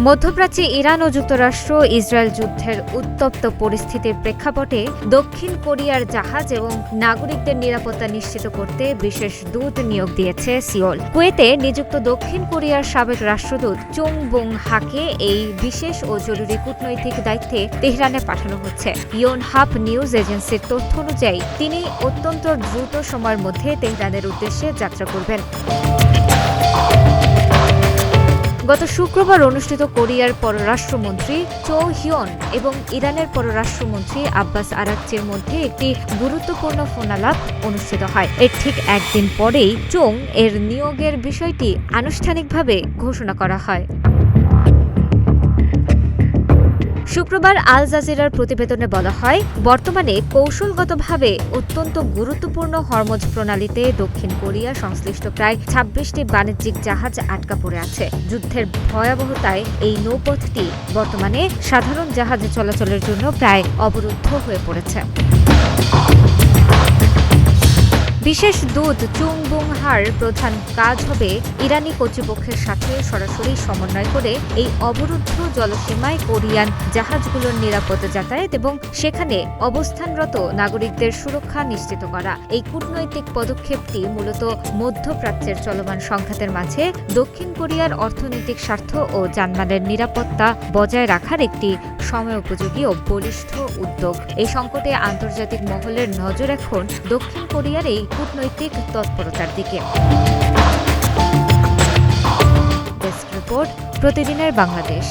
মধ্যপ্রাচ্যে ইরান ও যুক্তরাষ্ট্র ইসরায়েল যুদ্ধের উত্তপ্ত পরিস্থিতির প্রেক্ষাপটে দক্ষিণ কোরিয়ার জাহাজ এবং নাগরিকদের নিরাপত্তা নিশ্চিত করতে বিশেষ দূত নিয়োগ দিয়েছে সিওল। কুয়েতে নিযুক্ত দক্ষিণ কোরিয়ার সাবেক রাষ্ট্রদূত চুং বুং হাকে এই বিশেষ ও জরুরি কূটনৈতিক দায়িত্বে তেহরানে পাঠানো হচ্ছে। ইয়োনহাপ নিউজ এজেন্সির তথ্য অনুযায়ী তিনি অত্যন্ত দ্রুত সময়ের মধ্যে তেহরানের উদ্দেশ্যে যাত্রা করবেন। গত শুক্রবার অনুষ্ঠিত কোরিয়ার পররাষ্ট্রমন্ত্রী চো হিয়ন এবং ইরানের পররাষ্ট্রমন্ত্রী আব্বাস আরাকচির মধ্যে একটি গুরুত্বপূর্ণ ফোনালাপ অনুষ্ঠিত হয়। এর ঠিক একদিন পরেই চোং এর নিয়োগের বিষয়টি আনুষ্ঠানিকভাবে ঘোষণা করা হয়। শুক্রবার আল জাজিরার প্রতিবেদনে বলা হয়, বর্তমানে কৌশলগতভাবে অত্যন্ত গুরুত্বপূর্ণ হরমুজ প্রণালীতে দক্ষিণ কোরিয়া সংশ্লিষ্ট প্রায় ২৬টি বাণিজ্যিক জাহাজ আটকা পড়ে আছে। যুদ্ধের ভয়াবহতায় এই নৌপথটি বর্তমানে সাধারণ জাহাজ চলাচলের জন্য প্রায় অবরুদ্ধ হয়ে পড়েছে। বিশেষ দূত চুং বুং হার প্রধান কাজ হবে ইরানি কর্তৃপক্ষের সাথে সরাসরি সমন্বয় করে এই অবরুদ্ধ জলসীমায় কোরিয়ান জাহাজগুলোর নিরাপদ যাতায়াত এবং সেখানে অবস্থানরত নাগরিকদের সুরক্ষা নিশ্চিত করা। এই কূটনৈতিক পদক্ষেপটি মূলত মধ্যপ্রাচ্যের চলমান সংঘাতের মাঝে দক্ষিণ কোরিয়ার অর্থনৈতিক স্বার্থ ও জানমালের নিরাপত্তা বজায় রাখার একটি সময়োপযোগী ও বলিষ্ঠ উদ্যোগ। এই সংকটে আন্তর্জাতিক মহলের নজর এখন দক্ষিণ কোরিয়ার এই কূটনৈতিক তৎপরতার দিকে। ডেস্ক রিপোর্ট, প্রতিদিনের বাংলাদেশ।